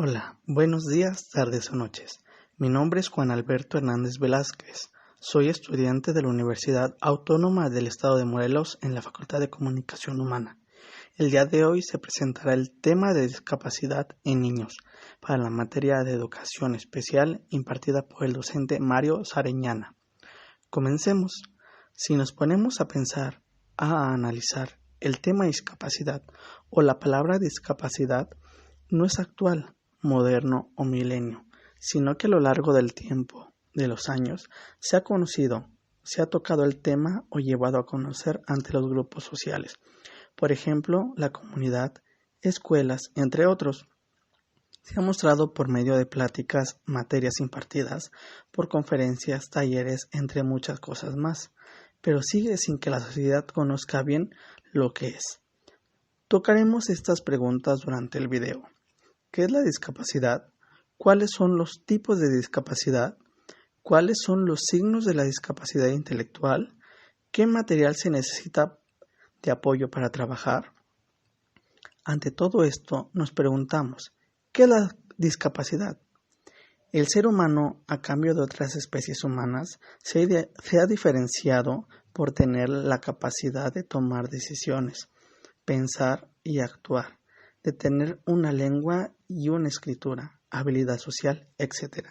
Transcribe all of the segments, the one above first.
Hola, buenos días, tardes o noches. Mi nombre es Juan Alberto Hernández Velázquez. Soy estudiante de la Universidad Autónoma del Estado de Morelos en la Facultad de Comunicación Humana. El día de hoy se presentará el tema de discapacidad en niños para la materia de educación especial impartida por el docente Mario Sariñana. Comencemos. Si nos ponemos a pensar, a analizar el tema discapacidad o la palabra discapacidad, no es actual, moderno o milenio, sino que a lo largo del tiempo, de los años, se ha conocido, se ha tocado el tema o llevado a conocer ante los grupos sociales. Por ejemplo, la comunidad, escuelas, entre otros. Se ha mostrado por medio de pláticas, materias impartidas, por conferencias, talleres, entre muchas cosas más, pero sigue sin que la sociedad conozca bien lo que es. Tocaremos estas preguntas durante el video. ¿Qué es la discapacidad? ¿Cuáles son los tipos de discapacidad? ¿Cuáles son los signos de la discapacidad intelectual? ¿Qué material se necesita de apoyo para trabajar? Ante todo esto, nos preguntamos, ¿qué es la discapacidad? El ser humano, a cambio de otras especies humanas, se ha diferenciado por tener la capacidad de tomar decisiones, pensar y actuar, de tener una lengua y una escritura, habilidad social, etc.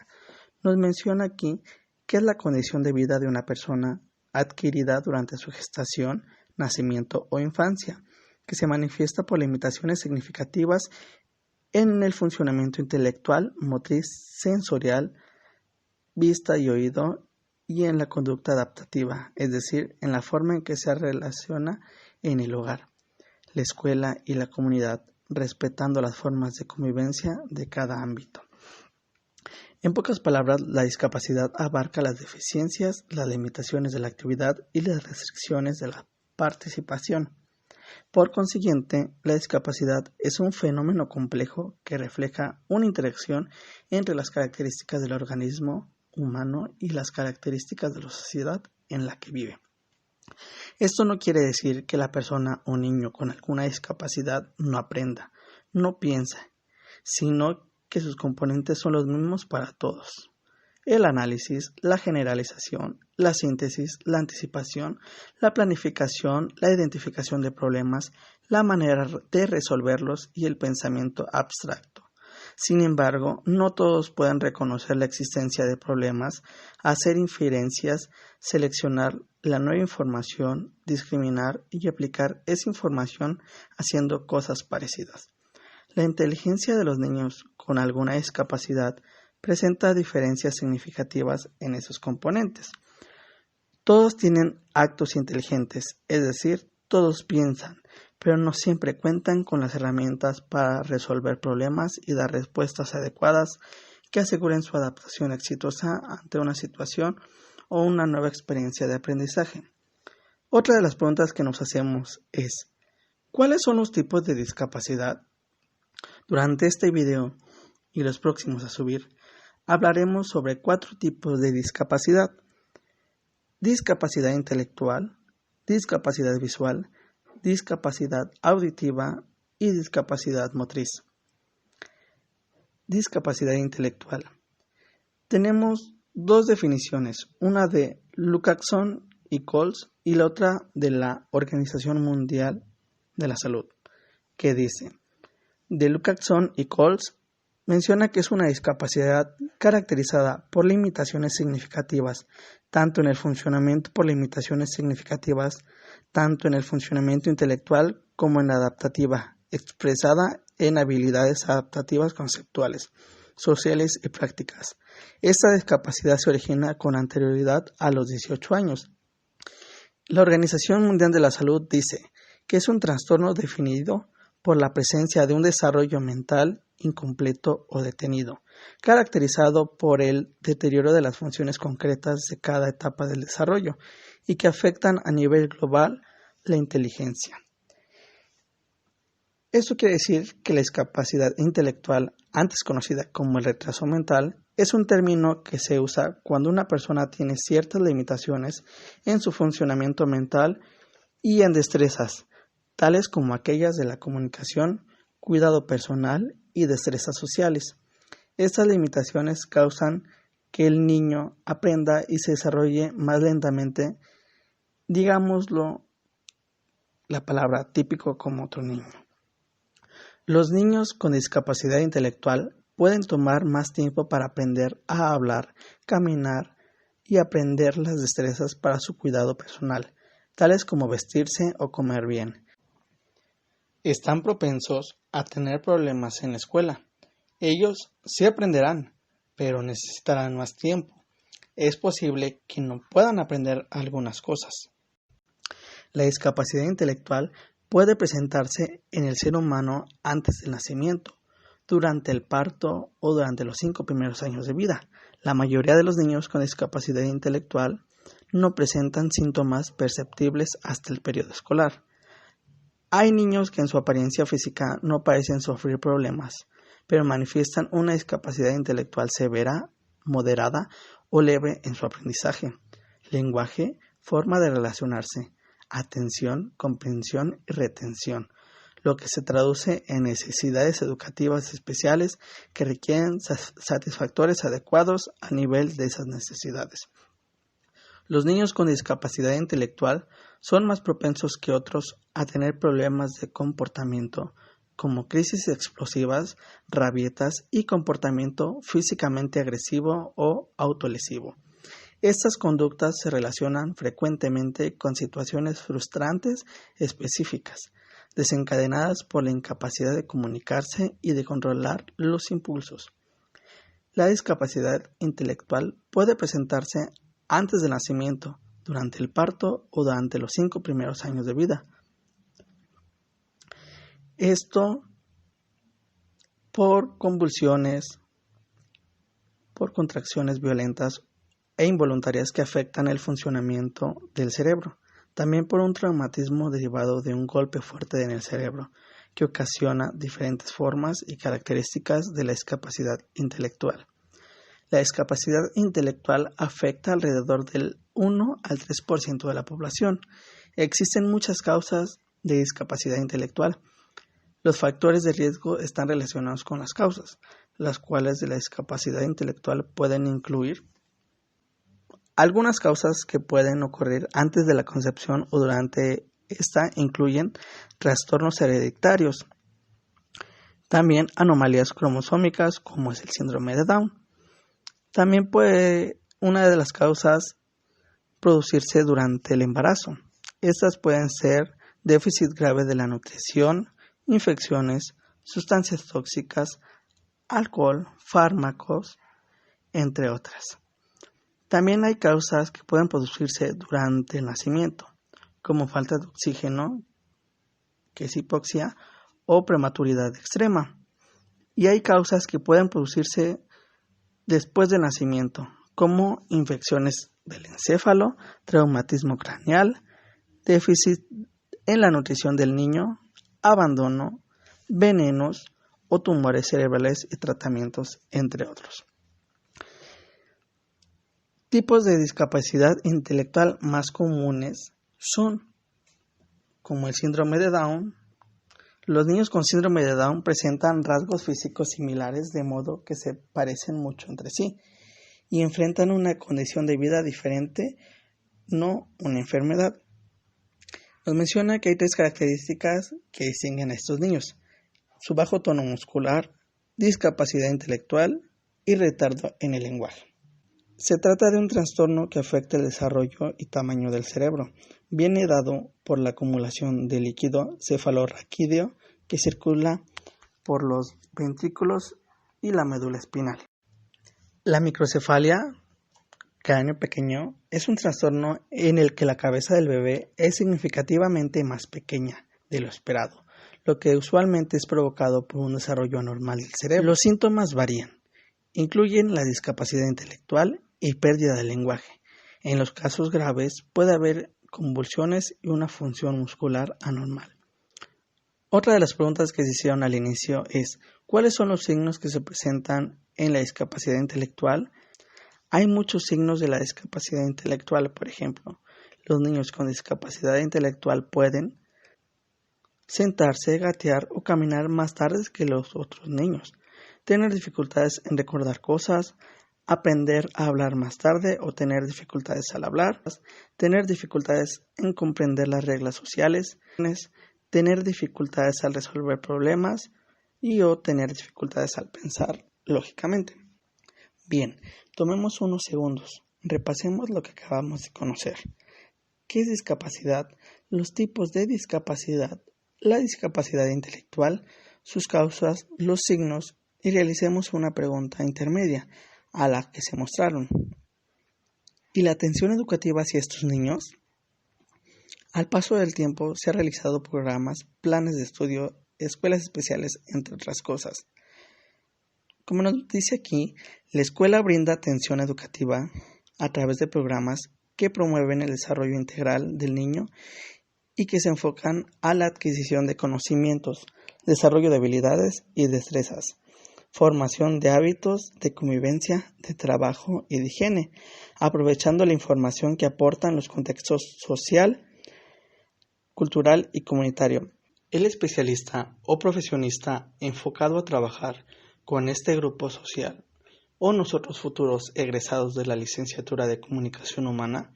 Nos menciona aquí qué es la condición de vida de una persona adquirida durante su gestación, nacimiento o infancia, que se manifiesta por limitaciones significativas en el funcionamiento intelectual, motriz, sensorial, vista y oído, y en la conducta adaptativa, es decir, en la forma en que se relaciona en el hogar, la escuela y la comunidad, respetando las formas de convivencia de cada ámbito. En pocas palabras, la discapacidad abarca las deficiencias, las limitaciones de la actividad y las restricciones de la participación. Por consiguiente, la discapacidad es un fenómeno complejo que refleja una interacción entre las características del organismo humano y las características de la sociedad en la que vive. Esto no quiere decir que la persona o niño con alguna discapacidad no aprenda, no piensa, sino que sus componentes son los mismos para todos. El análisis, la generalización, la síntesis, la anticipación, la planificación, la identificación de problemas, la manera de resolverlos y el pensamiento abstracto. Sin embargo, no todos pueden reconocer la existencia de problemas, hacer inferencias, seleccionar la nueva información, discriminar y aplicar esa información haciendo cosas parecidas. La inteligencia de los niños con alguna discapacidad presenta diferencias significativas en esos componentes. Todos tienen actos inteligentes, es decir, todos piensan, pero no siempre cuentan con las herramientas para resolver problemas y dar respuestas adecuadas que aseguren su adaptación exitosa ante una situación o una nueva experiencia de aprendizaje. Otra de las preguntas que nos hacemos es, ¿cuáles son los tipos de discapacidad? Durante este video y los próximos a subir, hablaremos sobre 4 tipos de discapacidad: discapacidad intelectual, discapacidad visual, discapacidad auditiva y discapacidad motriz. Discapacidad intelectual. Tenemos 2 definiciones, una de Lukácson y Coles y la otra de la Organización Mundial de la Salud, que dice, de Lukácson y Coles, menciona que es una discapacidad caracterizada por limitaciones significativas, tanto en el funcionamiento intelectual como en la adaptativa, expresada en habilidades adaptativas conceptuales, sociales y prácticas. Esta discapacidad se origina con anterioridad a los 18 años. La Organización Mundial de la Salud dice que es un trastorno definido por la presencia de un desarrollo mental incompleto o detenido, caracterizado por el deterioro de las funciones concretas de cada etapa del desarrollo y que afectan a nivel global la inteligencia. Esto quiere decir que la discapacidad intelectual, antes conocida como el retraso mental, es un término que se usa cuando una persona tiene ciertas limitaciones en su funcionamiento mental y en destrezas, tales como aquellas de la comunicación, cuidado personal y destrezas sociales. Estas limitaciones causan que el niño aprenda y se desarrolle más lentamente, digámoslo la palabra típico como otro niño. Los niños con discapacidad intelectual pueden tomar más tiempo para aprender a hablar, caminar y aprender las destrezas para su cuidado personal, tales como vestirse o comer bien. Están propensos a tener problemas en la escuela. Ellos sí aprenderán, pero necesitarán más tiempo. Es posible que no puedan aprender algunas cosas. La discapacidad intelectual puede presentarse en el ser humano antes del nacimiento, durante el parto o durante los 5 primeros años de vida. La mayoría de los niños con discapacidad intelectual no presentan síntomas perceptibles hasta el periodo escolar. Hay niños que en su apariencia física no parecen sufrir problemas, pero manifiestan una discapacidad intelectual severa, moderada o leve en su aprendizaje, lenguaje, forma de relacionarse, atención, comprensión y retención, lo que se traduce en necesidades educativas especiales que requieren satisfactores adecuados a nivel de esas necesidades. Los niños con discapacidad intelectual son más propensos que otros a tener problemas de comportamiento, como crisis explosivas, rabietas y comportamiento físicamente agresivo o autolesivo. Estas conductas se relacionan frecuentemente con situaciones frustrantes específicas, desencadenadas por la incapacidad de comunicarse y de controlar los impulsos. La discapacidad intelectual puede presentarse antes del nacimiento, durante el parto o durante los 5 primeros años de vida. Esto por convulsiones, por contracciones violentas e involuntarias que afectan el funcionamiento del cerebro. También por un traumatismo derivado de un golpe fuerte en el cerebro, que ocasiona diferentes formas y características de la discapacidad intelectual. La discapacidad intelectual afecta alrededor del 1 al 3% de la población. Existen muchas causas de discapacidad intelectual. Los factores de riesgo están relacionados con las causas, las cuales de la discapacidad intelectual pueden incluir algunas causas que pueden ocurrir antes de la concepción o durante esta incluyen trastornos hereditarios, también anomalías cromosómicas como es el síndrome de Down. También puede una de las causas producirse durante el embarazo. Estas pueden ser déficit grave de la nutrición, infecciones, sustancias tóxicas, alcohol, fármacos, entre otras. También hay causas que pueden producirse durante el nacimiento, como falta de oxígeno, que es hipoxia, o prematuridad extrema. Y hay causas que pueden producirse después del nacimiento, como infecciones del encéfalo, traumatismo craneal, déficit en la nutrición del niño, abandono, venenos o tumores cerebrales y tratamientos, entre otros. Tipos de discapacidad intelectual más comunes son como el síndrome de Down. Los niños con síndrome de Down presentan rasgos físicos similares de modo que se parecen mucho entre sí y enfrentan una condición de vida diferente, no una enfermedad. Nos menciona que hay 3 características que distinguen a estos niños: su bajo tono muscular, discapacidad intelectual y retardo en el lenguaje. Se trata de un trastorno que afecta el desarrollo y tamaño del cerebro. Viene dado por la acumulación de líquido cefalorraquídeo que circula por los ventrículos y la médula espinal. La microcefalia, cráneo pequeño, es un trastorno en el que la cabeza del bebé es significativamente más pequeña de lo esperado, lo que usualmente es provocado por un desarrollo anormal del cerebro. Los síntomas varían. Incluyen la discapacidad intelectual y pérdida del lenguaje. En los casos graves puede haber convulsiones y una función muscular anormal. Otra de las preguntas que se hicieron al inicio es: ¿cuáles son los signos que se presentan en la discapacidad intelectual? Hay muchos signos de la discapacidad intelectual. Por ejemplo, los niños con discapacidad intelectual pueden sentarse, gatear o caminar más tarde que los otros niños, tener dificultades en recordar cosas, aprender a hablar más tarde o tener dificultades al hablar, tener dificultades en comprender las reglas sociales, tener dificultades al resolver problemas y o tener dificultades al pensar lógicamente. Bien, tomemos unos segundos, repasemos lo que acabamos de conocer. ¿Qué es discapacidad? Los tipos de discapacidad, la discapacidad intelectual, sus causas, los signos y realicemos una pregunta intermedia a la que se mostraron. ¿Y la atención educativa hacia estos niños? Al paso del tiempo se han realizado programas, planes de estudio, escuelas especiales, entre otras cosas. Como nos dice aquí, la escuela brinda atención educativa a través de programas que promueven el desarrollo integral del niño y que se enfocan a la adquisición de conocimientos, desarrollo de habilidades y destrezas, formación de hábitos de convivencia, de trabajo y de higiene, aprovechando la información que aportan los contextos social, cultural y comunitario. El especialista o profesionista enfocado a trabajar con este grupo social o nosotros futuros egresados de la licenciatura de Comunicación Humana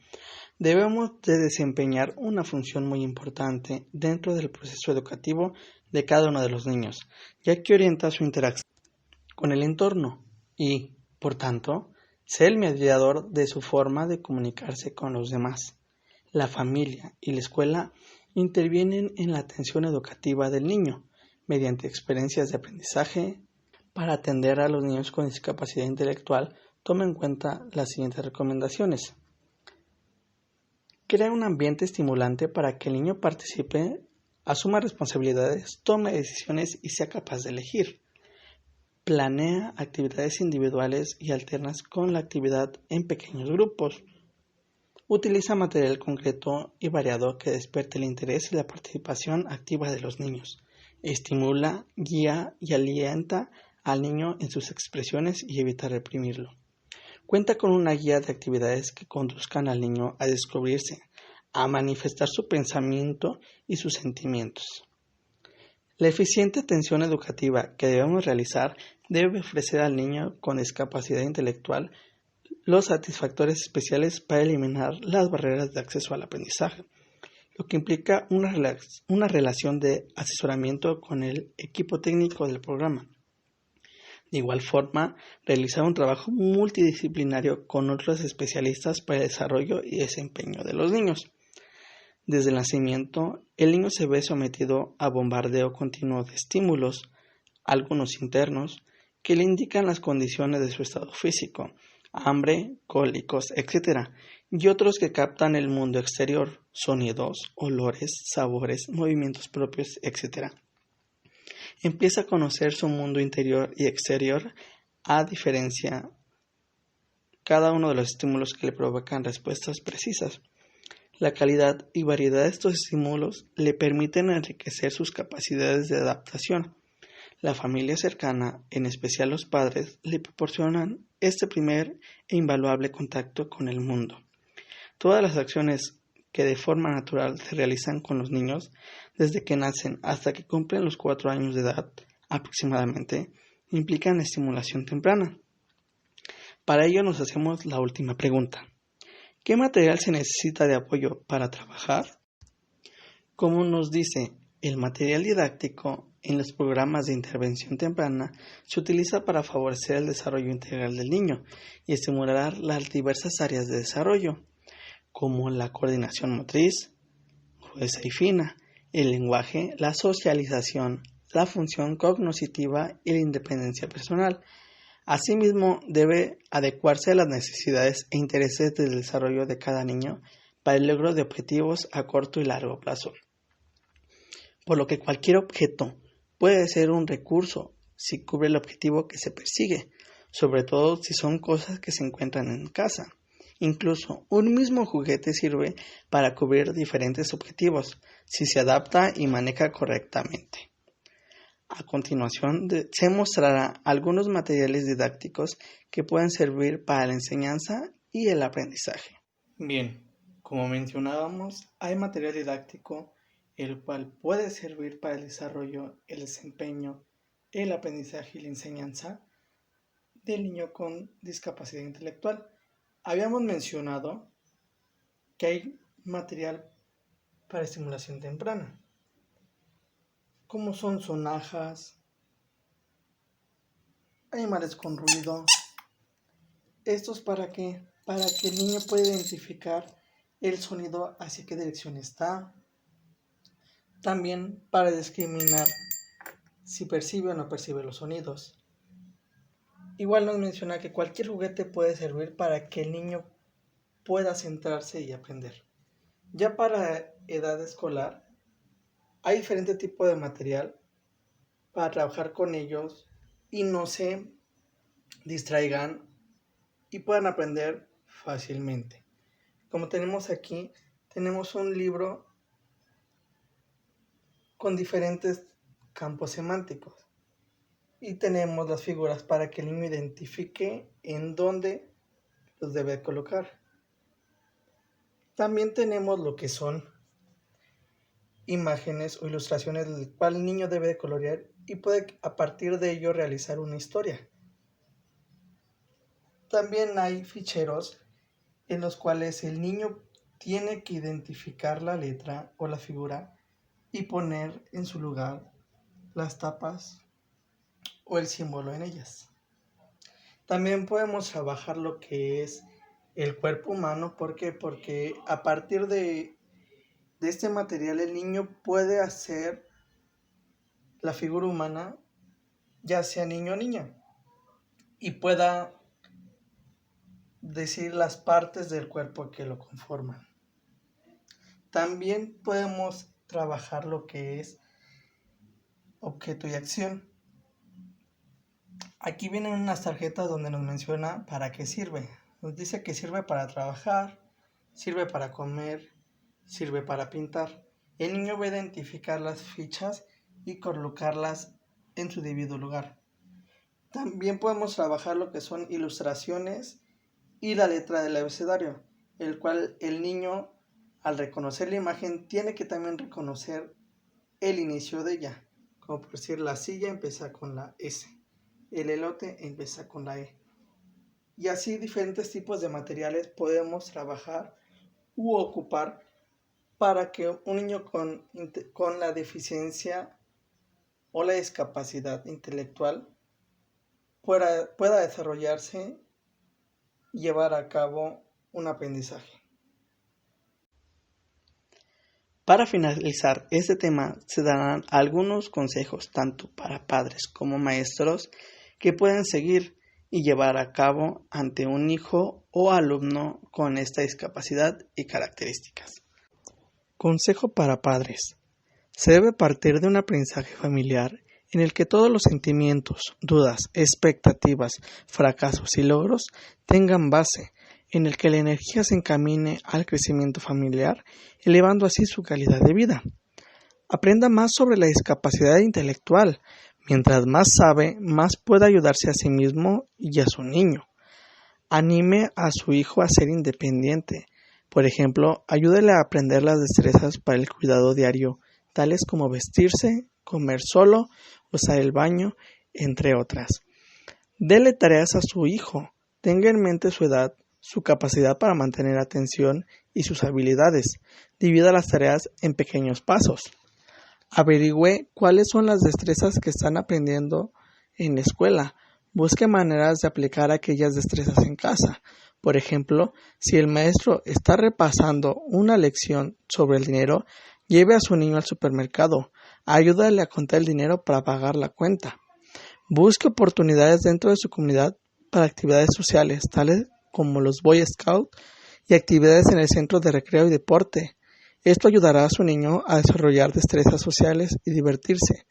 debemos de desempeñar una función muy importante dentro del proceso educativo de cada uno de los niños, ya que orienta su interacción con el entorno y, por tanto, ser el mediador de su forma de comunicarse con los demás. La familia y la escuela intervienen en la atención educativa del niño mediante experiencias de aprendizaje. Para atender a los niños con discapacidad intelectual, toma en cuenta las siguientes recomendaciones. Crea un ambiente estimulante para que el niño participe, asuma responsabilidades, tome decisiones y sea capaz de elegir. Planea actividades individuales y alternas con la actividad en pequeños grupos. Utiliza material concreto y variado que despierte el interés y la participación activa de los niños. Estimula, guía y alienta al niño en sus expresiones y evita reprimirlo. Cuenta con una guía de actividades que conduzcan al niño a descubrirse, a manifestar su pensamiento y sus sentimientos. La eficiente atención educativa que debemos realizar debe ofrecer al niño con discapacidad intelectual los satisfactores especiales para eliminar las barreras de acceso al aprendizaje, lo que implica una relación de asesoramiento con el equipo técnico del programa. De igual forma, realizar un trabajo multidisciplinario con otros especialistas para el desarrollo y desempeño de los niños. Desde el nacimiento, el niño se ve sometido a bombardeo continuo de estímulos, algunos internos, que le indican las condiciones de su estado físico, hambre, cólicos, etc., y otros que captan el mundo exterior, sonidos, olores, sabores, movimientos propios, etc. Empieza a conocer su mundo interior y exterior a diferencia cada uno de los estímulos que le provocan respuestas precisas. La calidad y variedad de estos estímulos le permiten enriquecer sus capacidades de adaptación. La familia cercana, en especial los padres, le proporcionan este primer e invaluable contacto con el mundo. Todas las acciones que de forma natural se realizan con los niños, desde que nacen hasta que cumplen los 4 años de edad aproximadamente, implican estimulación temprana. Para ello nos hacemos la última pregunta. ¿Qué material se necesita de apoyo para trabajar? Como nos dice, el material didáctico en los programas de intervención temprana se utiliza para favorecer el desarrollo integral del niño y estimular las diversas áreas de desarrollo, como la coordinación motriz, gruesa y fina, el lenguaje, la socialización, la función cognitiva y la independencia personal. Asimismo, debe adecuarse a las necesidades e intereses del desarrollo de cada niño para el logro de objetivos a corto y largo plazo. Por lo que cualquier objeto puede ser un recurso si cubre el objetivo que se persigue, sobre todo si son cosas que se encuentran en casa. Incluso un mismo juguete sirve para cubrir diferentes objetivos si se adapta y maneja correctamente. A continuación se mostrará algunos materiales didácticos que pueden servir para la enseñanza y el aprendizaje. Bien, como mencionábamos, hay material didáctico el cual puede servir para el desarrollo, el desempeño, el aprendizaje y la enseñanza del niño con discapacidad intelectual. Habíamos mencionado que hay material para estimulación temprana, como son sonajas, animales con ruido. ¿Estos para qué? Para que el niño pueda identificar el sonido hacia qué dirección está. También para discriminar si percibe o no percibe los sonidos. Igual nos menciona que cualquier juguete puede servir para que el niño pueda centrarse y aprender. Ya para edad escolar, hay diferente tipo de material para trabajar con ellos y no se distraigan y puedan aprender fácilmente. Como tenemos aquí, tenemos un libro con diferentes campos semánticos y tenemos las figuras para que el niño identifique en dónde los debe colocar. También tenemos lo que son imágenes o ilustraciones, del cual el niño debe de colorear y puede a partir de ello realizar una historia. También hay ficheros en los cuales el niño tiene que identificar la letra o la figura y poner en su lugar las tapas o el símbolo en ellas. También podemos trabajar lo que es el cuerpo humano. ¿Por qué? Porque a partir de este material el niño puede hacer la figura humana, ya sea niño o niña, y pueda decir las partes del cuerpo que lo conforman. También podemos trabajar lo que es objeto y acción. Aquí vienen unas tarjetas donde nos menciona para qué sirve. Nos dice que sirve para trabajar, sirve para comer, sirve para pintar. El niño va a identificar las fichas y colocarlas en su debido lugar. También podemos trabajar lo que son ilustraciones y la letra del abecedario, el cual el niño, al reconocer la imagen, tiene que también reconocer el inicio de ella. Como por decir, la silla empieza con la S, el elote empieza con la E. Y así diferentes tipos de materiales podemos trabajar u ocupar para que un niño con la deficiencia o la discapacidad intelectual pueda desarrollarse y llevar a cabo un aprendizaje. Para finalizar este tema, se darán algunos consejos tanto para padres como maestros que pueden seguir y llevar a cabo ante un hijo o alumno con esta discapacidad y características. Consejo para padres. Se debe partir de un aprendizaje familiar en el que todos los sentimientos, dudas, expectativas, fracasos y logros tengan base, en el que la energía se encamine al crecimiento familiar, elevando así su calidad de vida. Aprenda más sobre la discapacidad intelectual. Mientras más sabe, más puede ayudarse a sí mismo y a su niño. Anime a su hijo a ser independiente. Por ejemplo, ayúdele a aprender las destrezas para el cuidado diario, tales como vestirse, comer solo, usar el baño, entre otras. Dele tareas a su hijo. Tenga en mente su edad, su capacidad para mantener atención y sus habilidades. Divida las tareas en pequeños pasos. Averigüe cuáles son las destrezas que están aprendiendo en la escuela. Busque maneras de aplicar aquellas destrezas en casa. Por ejemplo, si el maestro está repasando una lección sobre el dinero, lleve a su niño al supermercado. Ayúdale a contar el dinero para pagar la cuenta. Busque oportunidades dentro de su comunidad para actividades sociales, tales como los Boy Scouts y actividades en el centro de recreo y deporte. Esto ayudará a su niño a desarrollar destrezas sociales y divertirse.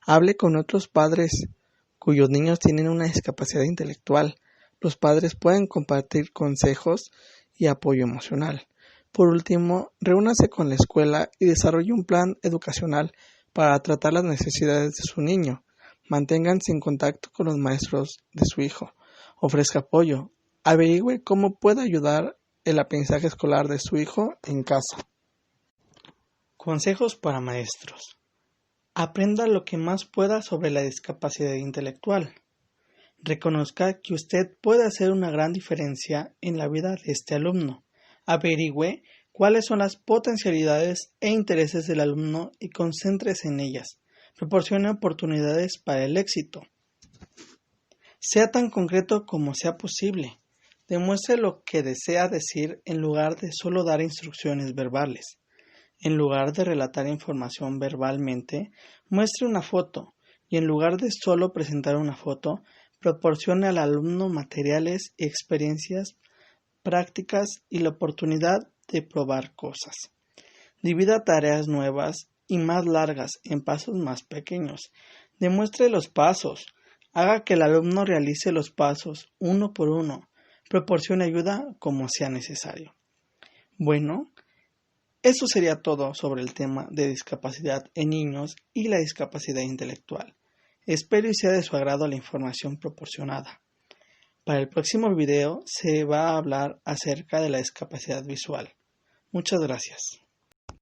Hable con otros padres cuyos niños tienen una discapacidad intelectual. Los padres pueden compartir consejos y apoyo emocional. Por último, reúnase con la escuela y desarrolle un plan educacional para tratar las necesidades de su niño. Manténganse en contacto con los maestros de su hijo. Ofrezca apoyo. Averigüe cómo puede ayudar el aprendizaje escolar de su hijo en casa. Consejos para maestros. Aprenda lo que más pueda sobre la discapacidad intelectual. Reconozca que usted puede hacer una gran diferencia en la vida de este alumno. Averigüe cuáles son las potencialidades e intereses del alumno y concéntrese en ellas. Proporcione oportunidades para el éxito. Sea tan concreto como sea posible. Demuestre lo que desea decir en lugar de solo dar instrucciones verbales. En lugar de relatar información verbalmente, muestre una foto y en lugar de solo presentar una foto, proporcione al alumno materiales y experiencias prácticas y la oportunidad de probar cosas. Divida tareas nuevas y más largas en pasos más pequeños. Demuestre los pasos. Haga que el alumno realice los pasos uno por uno. Proporcione ayuda como sea necesario. Bueno, eso sería todo sobre el tema de discapacidad en niños y la discapacidad intelectual. Espero y sea de su agrado la información proporcionada. Para el próximo video se va a hablar acerca de la discapacidad visual. Muchas gracias.